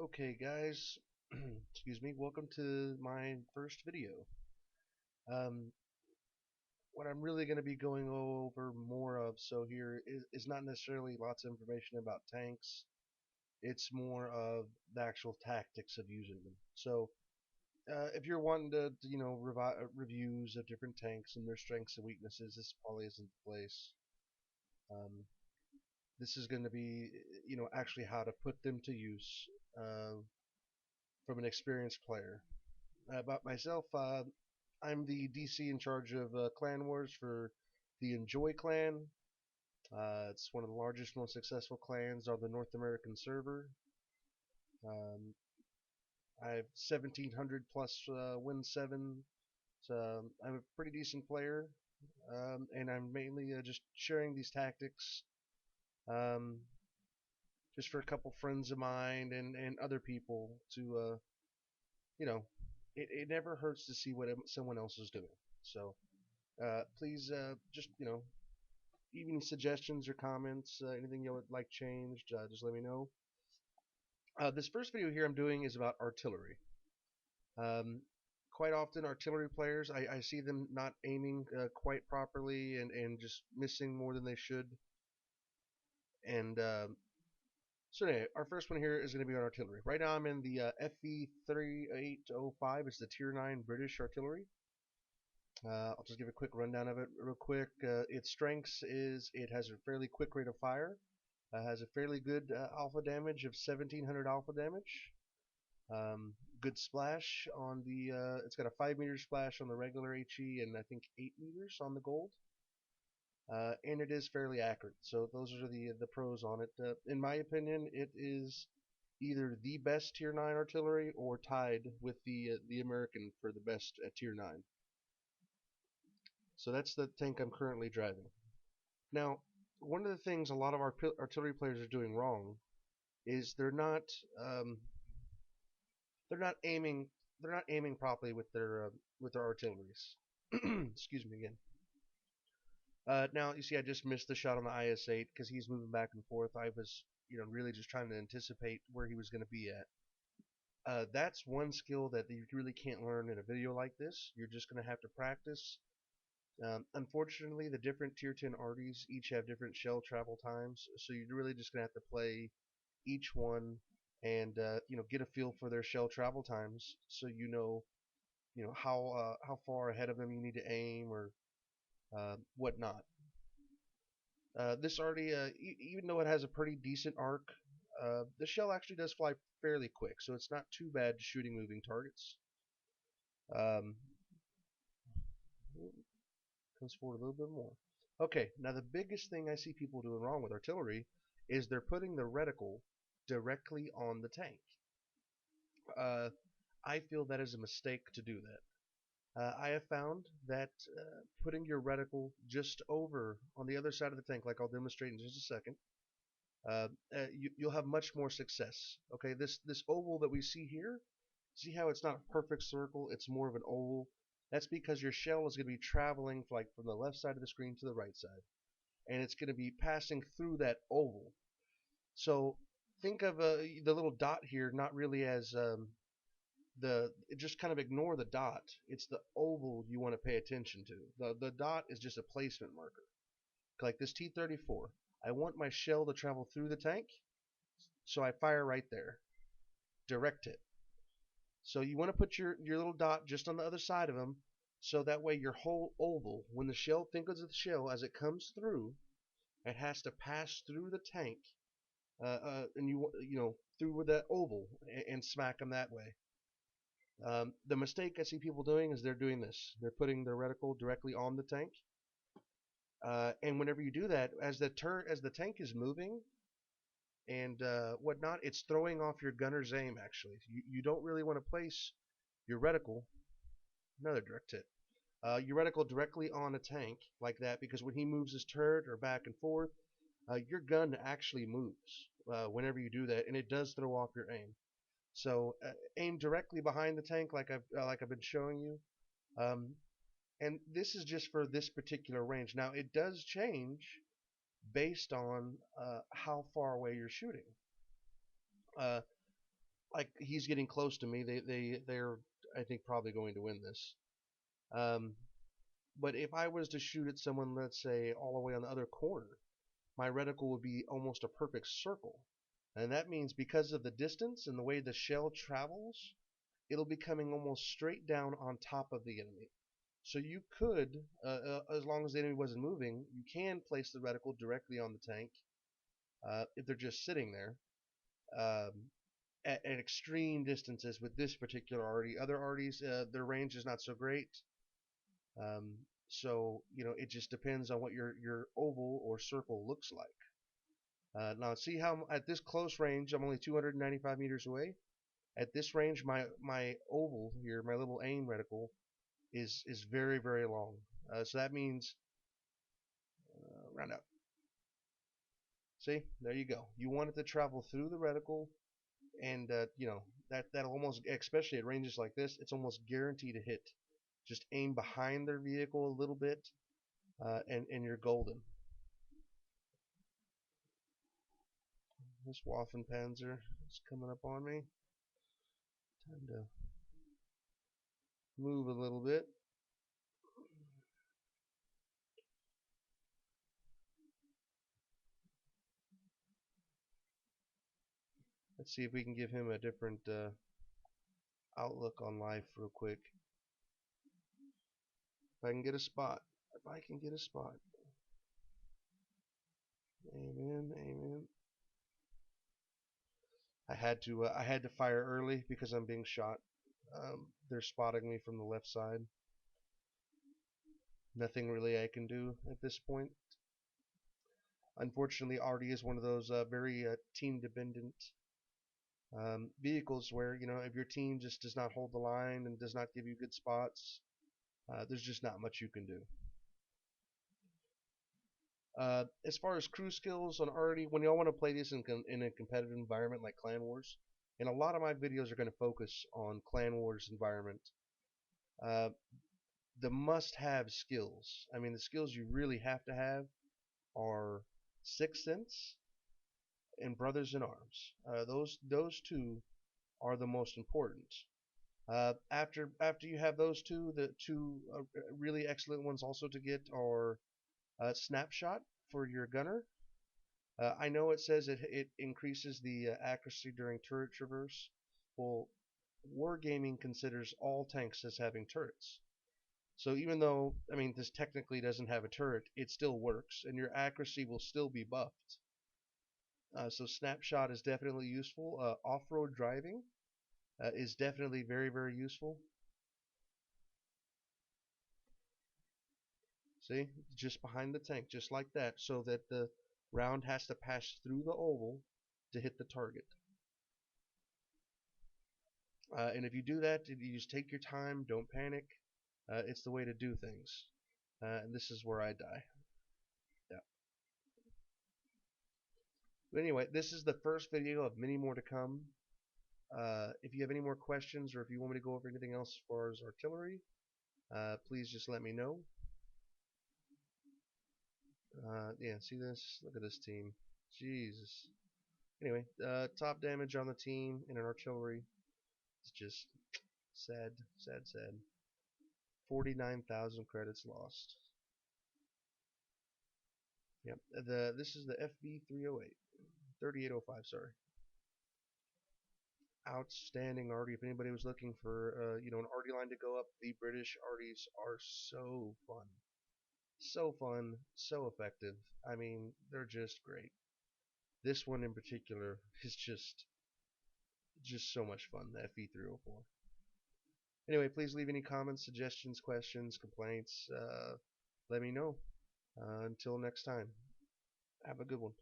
Okay, guys, excuse me, welcome to my first video. Um, what I'm really going to be going over more of here is not necessarily lots of information about tanks. It's more of the actual tactics of using them. If you're wanting to reviews of different tanks and their strengths and weaknesses, this probably isn't the place. Um, this is going to be, actually how to put them to use from an experienced player. About myself, I'm the DC in charge of Clan Wars for the Enjoy clan. It's one of the largest, most successful clans on the North American server. Um, I have 1,700 plus win 7. So I'm a pretty decent player, and I'm mainly just sharing these tactics um, just for a couple friends of mine and other people to, you know, it never hurts to see what someone else is doing. So please, just even suggestions or comments, anything you would like changed, just let me know. This first video here I'm doing is about artillery. Um, quite often, artillery players, I see them not aiming quite properly and just missing more than they should. And so anyway, our first one here is going to be on artillery. Right now I'm in the FE 3805. It's the Tier 9 British artillery. I'll just give a quick rundown of it real quick. Its strengths is it has a fairly quick rate of fire, has a fairly good alpha damage of 1,700 alpha damage. Good splash on the. It's got a 5 meter splash on the regular HE and I think 8 meters on the gold. And it is fairly accurate. So those are the pros on it. In my opinion, it is either the best Tier 9 artillery or tied with the American for the best at Tier 9. So that's the tank I'm currently driving. Now, one of the things a lot of our artillery players are doing wrong is um, they're not aiming properly with their artilleries. Excuse me again. Now you see, I just missed the shot on the IS-8 because he's moving back and forth. I was, really just trying to anticipate where he was going to be at. That's one skill that you really can't learn in a video like this. You're just going to have to practice. Unfortunately, the different Tier 10 ARTYs each have different shell travel times, so you're really just going to have to play each one and get a feel for their shell travel times, so how far ahead of them you need to aim or whatnot. This ARTY, even though it has a pretty decent arc, the shell actually does fly fairly quick, so it's not too bad shooting moving targets. Um, comes forward a little bit more. Okay, now the biggest thing I see people doing wrong with artillery is they're putting the reticle directly on the tank. Uh, I feel that is a mistake to do that. I have found that putting your reticle just over on the other side of the tank, like I'll demonstrate in just a second, you'll have much more success. Okay, this oval that we see here, see how it's not a perfect circle, it's more of an oval. That's because your shell is going to be traveling like from the left side of the screen to the right side, and it's going to be passing through that oval. So think of the little dot here not really as just kind of ignore the dot. It's the oval you want to pay attention to. The dot is just a placement marker. Like this T-34, I want my shell to travel through the tank, so I fire right there. Direct hit. So you want to put your little dot just on the other side of them, so that way your whole oval, when the shell, think of the shell as it comes through, it has to pass through the tank, and through with that oval and smack them that way. The mistake I see people doing is they're doing this. They're putting their reticle directly on the tank, and whenever you do that, as the tank is moving and whatnot, it's throwing off your gunner's aim. Actually, you don't really want to place your reticle, another direct hit, your reticle directly on a tank like that, because when he moves his turret or back and forth, your gun actually moves whenever you do that, and it does throw off your aim. So aim directly behind the tank, like I've been showing you. Um, and this is just for this particular range. Now it does change based on how far away you're shooting. Uh, like he's getting close to me. They're I think probably going to win this. Um, but if I was to shoot at someone, let's say all the way on the other corner, my reticle would be almost a perfect circle. And that means because of the distance and the way the shell travels, it'll be coming almost straight down on top of the enemy. So you could, as long as the enemy wasn't moving, you can place the reticle directly on the tank if they're just sitting there um, at extreme distances with this particular arty. Other arties, their range is not so great. Um, so it just depends on what your oval or circle looks like. Now see how at this close range I'm only 295 meters away. At this range, my oval here, my little aim reticle, is very long. So that means round up. See, there you go. You want it to travel through the reticle, and that almost, especially at ranges like this, it's almost guaranteed to hit. Just aim behind their vehicle a little bit, and you're golden. This Waffenpanzer is coming up on me. Time to move a little bit. Let's see if we can give him a different outlook on life real quick. If I can get a spot. If I can get a spot. Amen, amen. I had to fire early because I'm being shot. They're spotting me from the left side. Nothing really I can do at this point. Unfortunately, ARTY is one of those very team-dependent vehicles where, if your team just does not hold the line and does not give you good spots, there's just not much you can do. As far as crew skills on ARTY, when y'all want to play this in a competitive environment like Clan Wars, and a lot of my videos are going to focus on Clan Wars environment, uh, the must-have skills, I mean the skills you really have to have, are Sixth Sense and Brothers in Arms. Those two are the most important. After you have those two, the two really excellent ones also to get are Snapshot for your gunner. I know it says it increases the accuracy during turret traverse. Well, Wargaming considers all tanks as having turrets. So even though, I mean, this technically doesn't have a turret, it still works, and your accuracy will still be buffed. So Snapshot is definitely useful. Off-road driving is definitely very useful. See, just behind the tank, just like that, so that the round has to pass through the oval to hit the target. And if you do that, you just take your time, don't panic. It's the way to do things. And this is where I die. Yeah. But anyway, this is the first video of many more to come. If you have any more questions, or if you want me to go over anything else as far as artillery, please just let me know. Yeah, see this? Look at this team. Jesus. Anyway, top damage on the team in an artillery. It's just sad. 49,000 credits lost. Yep. This is the FB 308. 3805, sorry. Outstanding ARTY. If anybody was looking for an ARTY line to go up, the British ARTYs are so fun. So fun, so effective. I mean, they're just great. This one in particular is just so much fun, the FE 304. Anyway, please leave any comments, suggestions, questions, complaints. Let me know. Until next time, have a good one.